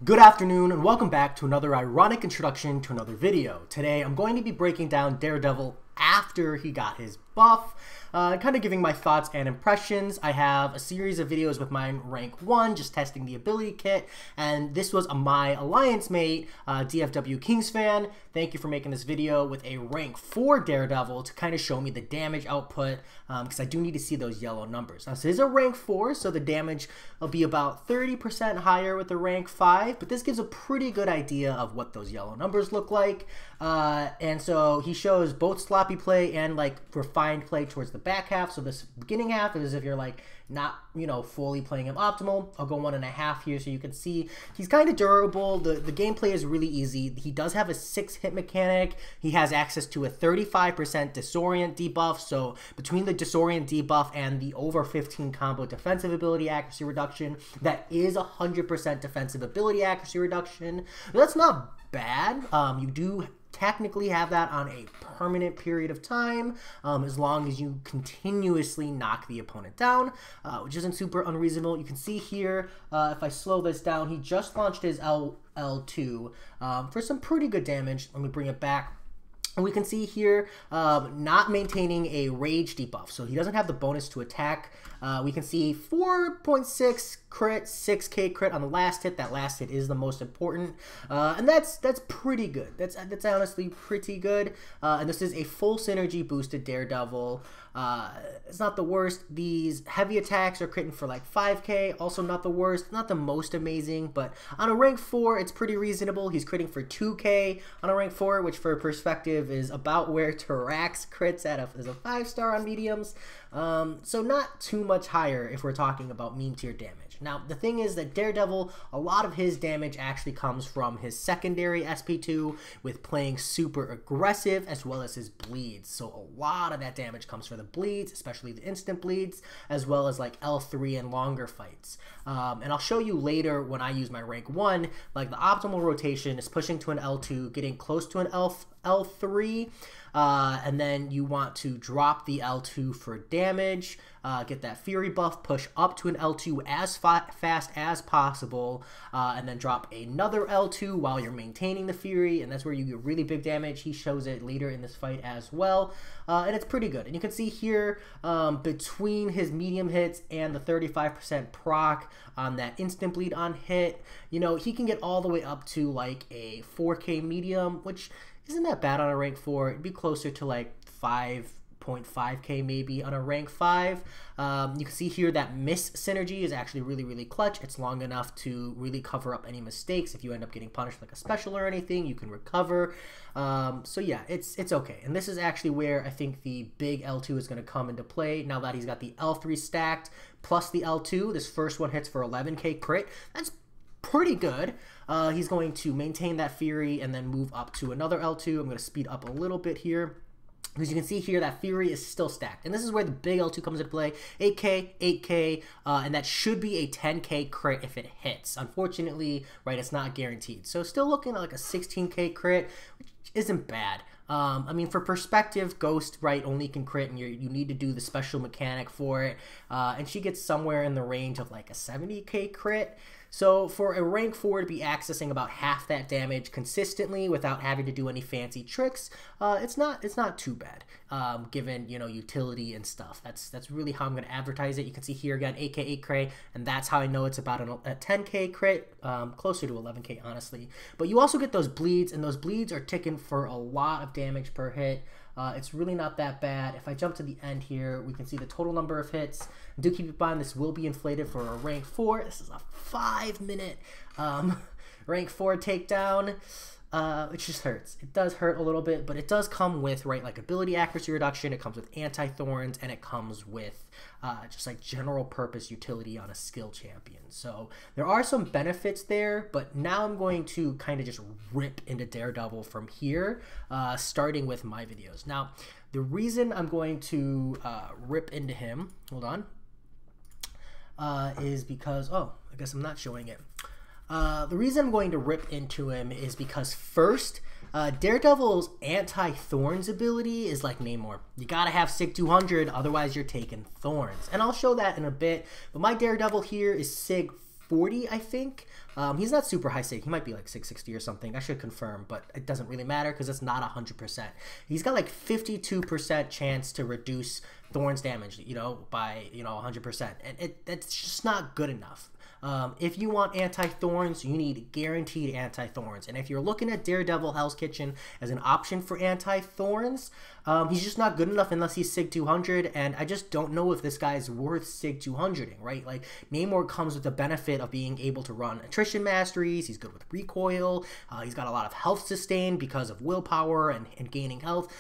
Good afternoon and welcome back to another ironic introduction to another video. Today I'm going to be breaking down Daredevil after he got his buff, kind of giving my thoughts and impressions. I have a series of videos with mine rank 1, just testing the ability kit, and this was my alliance mate, DFW Kings fan. Thank you for making this video with a rank 4 Daredevil to kind of show me the damage output, because I do need to see those yellow numbers. Now, this is a rank 4, so the damage will be about 30% higher with the rank 5, but this gives a pretty good idea of what those yellow numbers look like. And so he shows both sloppy play and like refined play towards the back half. So this beginning half is if you're like not, fully playing him optimal. I'll go 1.5 here so you can see he's kind of durable. The gameplay is really easy. He does have a 6-hit mechanic. He has access to a 35% disorient debuff. So between the disorient debuff and the over 15 combo defensive ability accuracy reduction, that is 100% defensive ability accuracy reduction. That's not bad. You do technically have that on a permanent period of time, as long as you continuously knock the opponent down, which isn't super unreasonable. You can see here, if I slow this down, he just launched his L2 for some pretty good damage. Let me bring it back. And we can see here not maintaining a rage debuff, so he doesn't have the bonus to attack. We can see 4.6 crit, 6k crit on the last hit. That last hit is the most important, and that's pretty good. That's honestly pretty good. And this is a full synergy boosted Daredevil. It's not the worst. These heavy attacks are critting for like 5k, also not the worst, not the most amazing, but on a rank 4 it's pretty reasonable. He's critting for 2k on a rank 4, which for perspective is about where Tarax crits at as a 5-star on mediums. So not too much higher if we're talking about meme tier damage. Now, the thing is that Daredevil, a lot of his damage actually comes from his secondary SP2 with playing super aggressive, as well as his bleeds. So a lot of that damage comes from the bleeds, especially the instant bleeds, as well as like L3 and longer fights. And I'll show you later when I use my rank 1, like the optimal rotation is pushing to an L2, getting close to an L3, and then you want to drop the L2 for damage, get that Fury buff, push up to an L2 as fast as possible, and then drop another L2 while you're maintaining the Fury, and that's where you get really big damage. He shows it later in this fight as well, and it's pretty good. And you can see here, between his medium hits and the 35% proc on that instant bleed on hit, he can get all the way up to like a 4k medium, which isn't that bad on a rank 4. It'd be closer to like 5.5k maybe on a rank 5. You can see here that miss synergy is actually really clutch. It's long enough to really cover up any mistakes. If you end up getting punished like a special or anything, you can recover. So yeah, it's okay. And this is actually where I think the big L2 is going to come into play now that he's got the L3 stacked plus the L2. This first one hits for 11k crit. That's pretty good. He's going to maintain that Fury and then move up to another L2. I'm going to speed up a little bit here, because you can see here that Fury is still stacked. And this is where the big L2 comes into play. 8k, 8k, and that should be a 10k crit if it hits. Unfortunately, right, it's not guaranteed. So still looking at like a 16k crit, which isn't bad. I mean, for perspective, Ghost, right, only can crit, and you need to do the special mechanic for it. And she gets somewhere in the range of like a 70k crit. So for a rank 4 to be accessing about half that damage consistently without having to do any fancy tricks, it's not too bad, given utility and stuff. That's really how I'm going to advertise it. You can see here again 8k, 8k, and that's how I know it's about a 10k crit, closer to 11k honestly. But you also get those bleeds, and those bleeds are ticking for a lot of damage per hit. It's really not that bad. If I jump to the end here, we can see the total number of hits. Do keep in mind this will be inflated for a rank 4. This is a 5-minute rank 4 takedown, which just hurts. It does hurt a little bit, but it does come with, right, like ability accuracy reduction. It comes with anti-thorns, and it comes with just like general purpose utility on a skill champion. So there are some benefits there, but now I'm going to kind of just rip into Daredevil from here, starting with my videos. Now, the reason I'm going to rip into him, hold on, is because, oh, I guess I'm not showing it. The reason I'm going to rip into him is because first, Daredevil's anti-thorns ability is like Namor. You gotta have Sig 200, otherwise you're taking thorns. And I'll show that in a bit, but my Daredevil here is Sig 640, I think. He's not super high sig. He might be like 660 or something. I should confirm, but it doesn't really matter because it's not 100%. He's got like 52% chance to reduce Thorns damage, you know, by, you know, 100%. And that's just not good enough. If you want anti-Thorns, you need guaranteed anti-Thorns. And if you're looking at Daredevil Hell's Kitchen as an option for anti-Thorns, he's just not good enough unless he's Sig 200, and I just don't know if this guy's worth Sig 200ing, right? Like, Namor comes with the benefit of being able to run attrition masteries, he's good with recoil, he's got a lot of health sustain because of willpower and gaining health.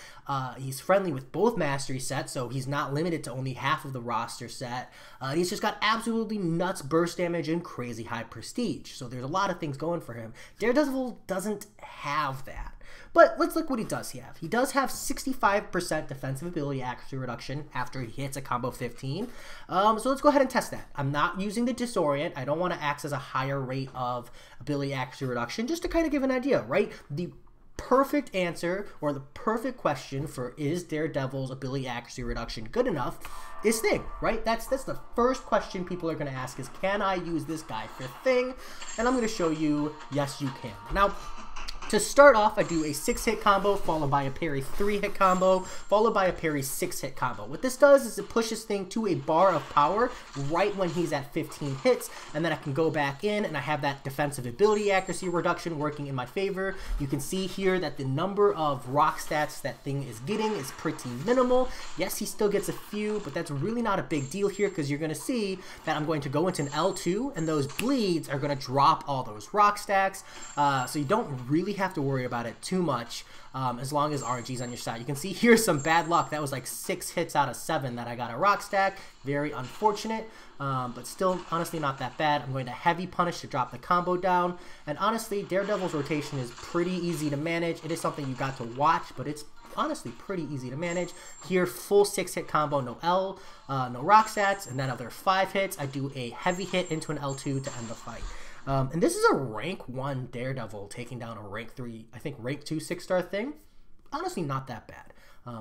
He's friendly with both mastery sets, so he's not limited to only half of the roster set. He's just got absolutely nuts burst damage and crazy high prestige, so there's a lot of things going for him. Daredevil doesn't have that. But let's look what he does have. He does have 65% defensive ability accuracy reduction after he hits a combo 15. So let's go ahead and test that. I'm not using the disorient. I don't want to access a higher rate of ability accuracy reduction, just to kind of give an idea, right? The perfect answer, or the perfect question for is Daredevil's ability accuracy reduction good enough, is Thing, right? That's the first question people are going to ask is, can I use this guy for Thing? And I'm going to show you, yes, you can. Now, to start off, I do a 6-hit combo, followed by a parry 3-hit combo, followed by a parry 6-hit combo. What this does is it pushes Thing to a bar of power right when he's at 15 hits, and then I can go back in, and I have that defensive ability accuracy reduction working in my favor. You can see here that the number of rock stats that Thing is getting is pretty minimal. Yes, he still gets a few, but that's really not a big deal here, because you're going to see that I'm going to go into an L2, and those bleeds are going to drop all those rock stacks, so you don't really have to worry about it too much as long as RNG's on your side. You can see here's some bad luck. That was like 6 hits out of 7 that I got a rock stack. Very unfortunate, but still honestly not that bad. I'm going to heavy punish to drop the combo down, and honestly Daredevil's rotation is pretty easy to manage. It is something you got to watch, but it's honestly pretty easy to manage. Here, full 6-hit combo, no L, no rock stats, and then other 5 hits. I do a heavy hit into an L2 to end the fight. And this is a rank 1 Daredevil taking down a rank 3, I think rank 2 6-star Thing. Honestly, not that bad.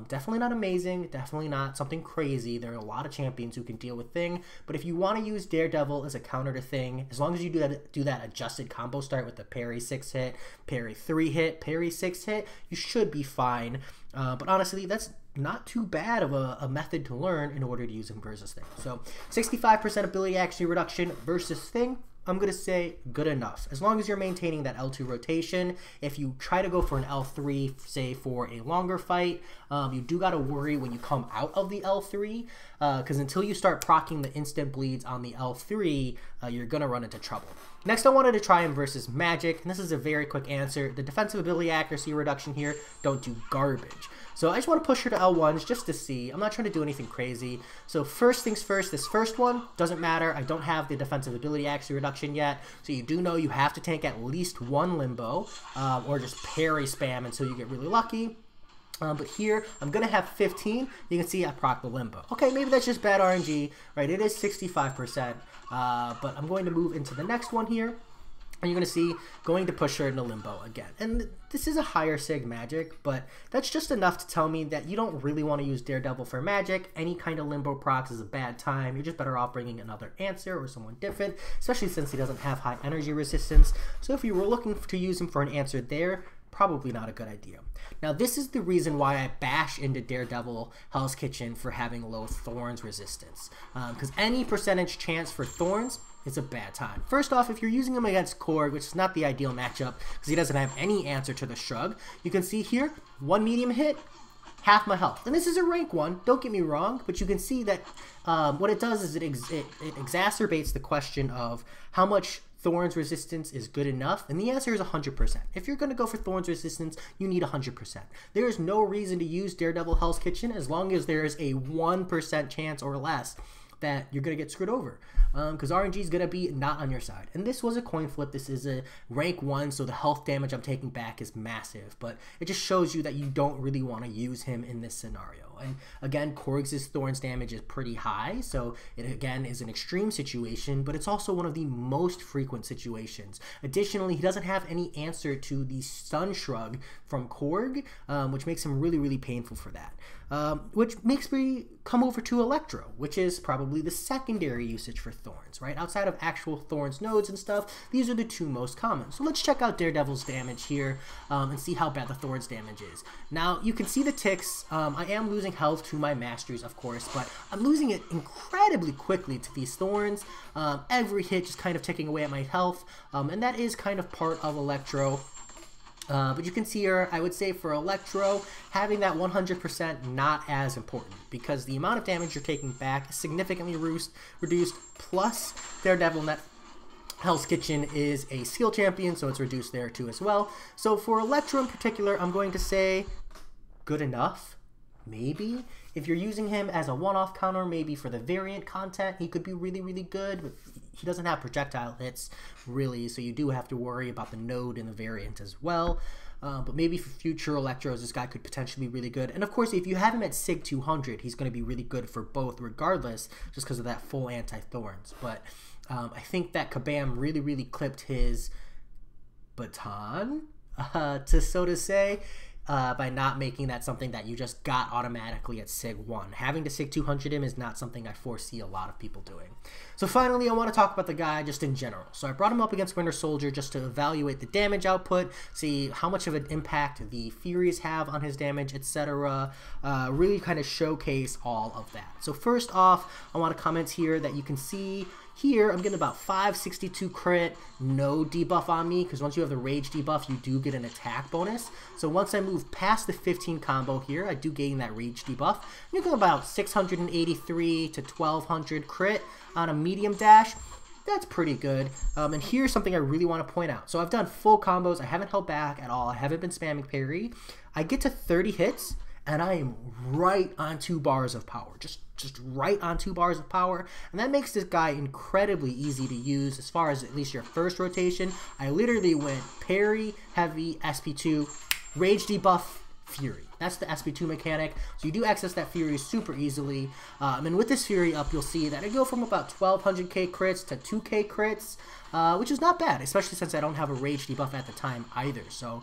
Definitely not amazing, definitely not something crazy. There are a lot of champions who can deal with Thing, but if you want to use Daredevil as a counter to Thing, as long as you do that adjusted combo start with the parry 6-hit, parry 3-hit, parry 6-hit, you should be fine. But honestly, that's not too bad of a method to learn in order to use him versus Thing. So 65% ability accuracy reduction versus Thing, I'm going to say good enough. As long as you're maintaining that L2 rotation. If you try to go for an L3, say for a longer fight, you do got to worry when you come out of the L3, because until you start proccing the instant bleeds on the L3, you're going to run into trouble. Next, I wanted to try him versus Magic, and this is a very quick answer. The defensive ability accuracy reduction here don't do garbage. So I just want to push her to L1s just to see. I'm not trying to do anything crazy. So first things first, this first one doesn't matter. I don't have the defensive ability accuracy reduction yet. So you do know you have to tank at least 1 limbo, or just parry spam until you get really lucky. But here, I'm going to have 15. You can see I proc the limbo. Okay, maybe that's just bad RNG, right? It is 65%, but I'm going to move into the next one here. And you're going to see going to push her into limbo again. And this is a higher sig magic, but that's just enough to tell me that you don't really want to use Daredevil for magic. Any kind of limbo procs is a bad time. You're just better off bringing another answer or someone different, especially since he doesn't have high energy resistance. So if you were looking to use him for an answer there, probably not a good idea. Now, this is the reason why I bash into Daredevil Hell's Kitchen for having low Thorns resistance. Because any percentage chance for Thorns, it's a bad time. First off, if you're using him against Korg, which is not the ideal matchup because he doesn't have any answer to the shrug, you can see here, 1 medium hit, half my health. And this is a rank 1, don't get me wrong, but you can see that what it does is it exacerbates the question of how much Thorns resistance is good enough, and the answer is 100%. If you're going to go for Thorns resistance, you need 100%. There is no reason to use Daredevil Hell's Kitchen as long as there is a 1% chance or less that you're going to get screwed over, because RNG is going to be not on your side. And this was a coin flip. This is a rank 1, so the health damage I'm taking back is massive, but it just shows you that you don't really want to use him in this scenario. And again, Korg's Thorns damage is pretty high, so it again is an extreme situation, but it's also one of the most frequent situations. Additionally, he doesn't have any answer to the Stun Shrug from Korg, which makes him really, really painful for that. Which makes me come over to Electro, which is probably the secondary usage for Thorns, right? Outside of actual Thorns nodes and stuff, these are the two most common. So let's check out Daredevil's damage here and see how bad the Thorns damage is. Now, you can see the ticks. I am losing health to my masteries, of course, but I'm losing it incredibly quickly to these Thorns. Every hit just kind of ticking away at my health, and that is kind of part of Electro. But you can see here, I would say for Electro, having that 100% not as important, because the amount of damage you're taking back is significantly reduced, plus Daredevil Net Hell's Kitchen is a skill champion, so it's reduced there too as well. So for Electro in particular, I'm going to say good enough, maybe. If you're using him as a one-off counter, maybe for the variant content, he could be really, really good, but he doesn't have projectile hits, really, so you do have to worry about the node and the variant as well. But maybe for future Electros, this guy could potentially be really good. And of course, if you have him at Sig 200, he's going to be really good for both regardless, just because of that full anti-Thorns. But I think that Kabam really, really clipped his baton, so to say, by not making that something that you just got automatically at Sig 1. Having to Sig 200 him is not something I foresee a lot of people doing. So finally, I want to talk about the guy just in general. So I brought him up against Winter Soldier just to evaluate the damage output, see how much of an impact the Furies have on his damage, etc. Really kind of showcase all of that. So first off, I want to comment here that you can see here, I'm getting about 562 crit, no debuff on me, because once you have the rage debuff, you do get an attack bonus. So once I move past the 15 combo here, I do gain that rage debuff. You're getting about 683 to 1200 crit on a medium dash. That's pretty good. And here's something I really want to point out. So I've done full combos. I haven't held back at all. I haven't been spamming parry. I get to 30 hits, and I am right on 2 bars of power. Just right on 2 bars of power, and that makes this guy incredibly easy to use as far as at least your first rotation. I literally went parry, heavy, SP2, rage debuff, Fury. That's the SP2 mechanic, so you do access that Fury super easily. And with this Fury up, you'll see that I go from about 1200k crits to 2k crits, which is not bad, especially since I don't have a rage debuff at the time either. So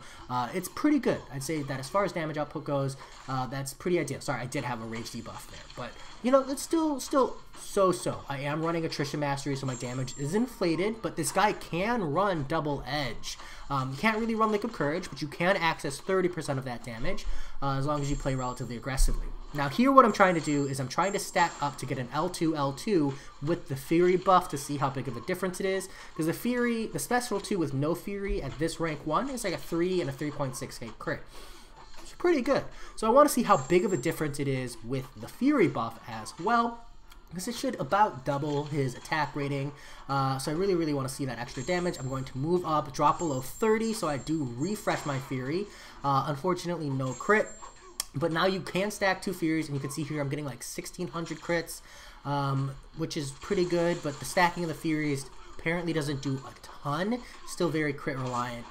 it's pretty good. I'd say that as far as damage output goes, that's pretty ideal. Sorry, I did have a rage debuff there, but you know, it's still so-so. I am running Attrition Mastery, so my damage is inflated, but this guy can run Double Edge. You can't really run Liquid Courage, but you can access 30% of that damage as long as you play relatively aggressively. Now here what I'm trying to do is I'm trying to stack up to get an L2 with the Fury buff to see how big of a difference it is, because the Fury, the Special 2 with no Fury at this rank 1 is like a 3 and a 3.6k crit. It's pretty good. So I want to see how big of a difference it is with the Fury buff as well, because it should about double his attack rating. So I really, really want to see that extra damage. I'm going to move up, drop below 30, so I do refresh my Fury. Unfortunately, no crit. But now you can stack 2 Furies, and you can see here I'm getting like 1600 crits, which is pretty good, but the stacking of the Furies apparently doesn't do a ton, still very crit reliant.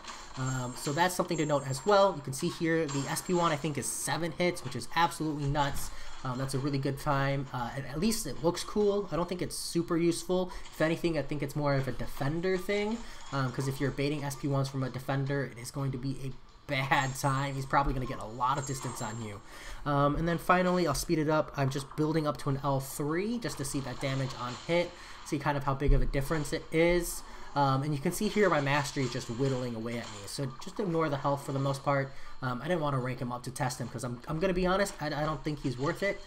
So that's something to note as well. You can see here the SP1 I think is 7 hits, which is absolutely nuts. That's a really good time. At least it looks cool. I don't think it's super useful. If anything, I think it's more of a defender thing, because if you're baiting SP1s from a defender, it is going to be a bad time. He's probably going to get a lot of distance on you. And then finally, I'll speed it up. I'm just building up to an L3 just to see that damage on hit, see kind of how big of a difference it is. And you can see here my mastery is just whittling away at me. So just ignore the health for the most part. I didn't want to rank him up to test him because I'm going to be honest, I don't think he's worth it.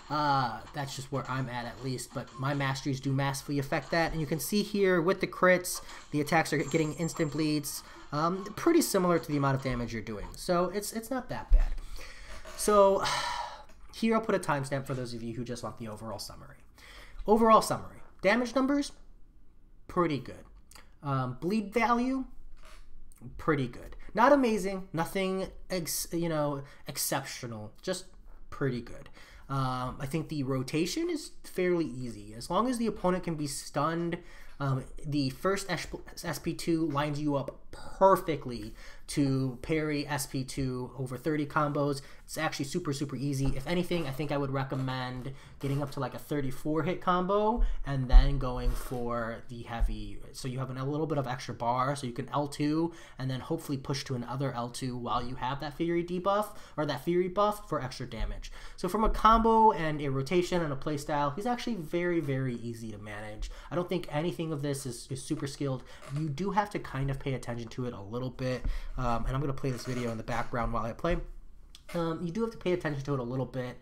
That's just where I'm at least, but my masteries do massively affect that. And you can see here with the crits, the attacks are getting instant bleeds, pretty similar to the amount of damage you're doing. So it's not that bad. So here I'll put a timestamp for those of you who just want the overall summary. Overall summary, damage numbers, pretty good. Bleed value, pretty good. Not amazing, nothing exceptional, just pretty good. I think the rotation is fairly easy. As long as the opponent can be stunned, the first SP2 lines you up perfectly to parry SP2 over 30 combos. It's actually super, super easy. If anything, I think I would recommend getting up to like a 34 hit combo and then going for the heavy. So you have a little bit of extra bar, so you can L2 and then hopefully push to another L2 while you have that Fury debuff or that Fury buff for extra damage. So from a combo and a rotation and a playstyle, he's actually very, very easy to manage. I don't think anything of this is super skilled. You do have to kind of pay attention to it a little bit. And I'm going to play this video in the background while I play. You do have to pay attention to it a little bit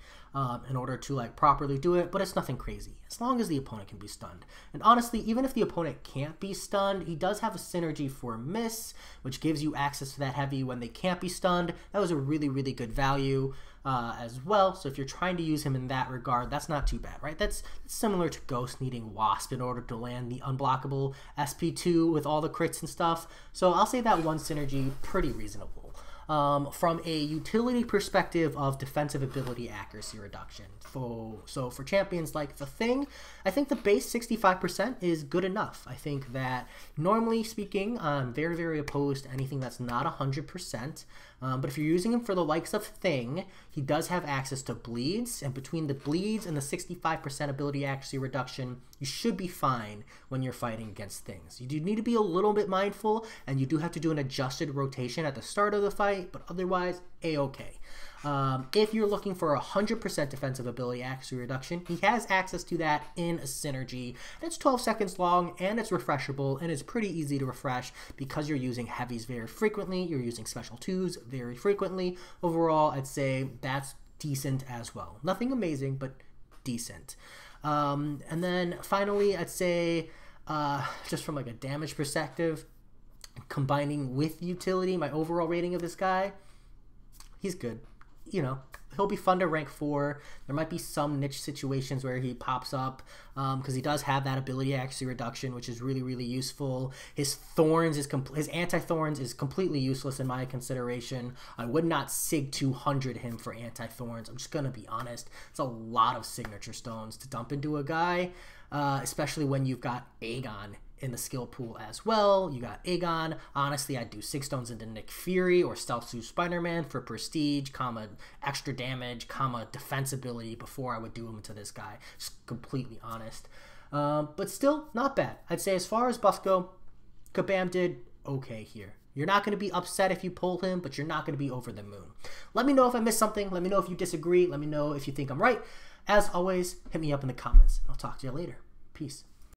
in order to like properly do it, but it's nothing crazy as long as the opponent can be stunned. And honestly, even if the opponent can't be stunned, he does have a synergy for miss, which gives you access to that heavy when they can't be stunned. That was a really, really good value as well. So if you're trying to use him in that regard, that's not too bad, right? That's similar to Ghost needing Wasp in order to land the unblockable SP2 with all the crits and stuff. So I'll say that one synergy, pretty reasonable. From a utility perspective of defensive ability accuracy reduction. So for champions like the Thing, I think the base 65% is good enough. I think that normally speaking, I'm very, very opposed to anything that's not 100%. But if you're using him for the likes of Thing, he does have access to bleeds, and between the bleeds and the 65% ability accuracy reduction, you should be fine when you're fighting against Things. You do need to be a little bit mindful, and you do have to do an adjusted rotation at the start of the fight, but otherwise, a-okay. If you're looking for 100% defensive ability accuracy reduction, he has access to that in a synergy. It's 12 seconds long, and it's refreshable, and it's pretty easy to refresh because you're using heavies very frequently, you're using special 2s very frequently. Overall, I'd say that's decent as well. Nothing amazing, but decent. And then finally, I'd say just from like a damage perspective, combining with utility, my overall rating of this guy, he's good. You know, he'll be fun to rank 4. There might be some niche situations where he pops up because he does have that ability accuracy reduction, which is really, really useful. His thorns his anti-thorns is completely useless in my consideration. I would not Sig 200 him for anti-thorns. I'm just gonna be honest. It's a lot of signature stones to dump into a guy, especially when you've got Aegon in the skill pool as well. You got Aegon. Honestly, I'd do 6 stones into Nick Fury or Stealth Suit Spider-Man for prestige, comma, extra damage, comma, defense ability before I would do him into this guy. Just completely honest. But still, not bad. I'd say as far as buffs go, Kabam did okay here. You're not going to be upset if you pull him, but you're not going to be over the moon. Let me know if I missed something. Let me know if you disagree. Let me know if you think I'm right. As always, hit me up in the comments. I'll talk to you later. Peace.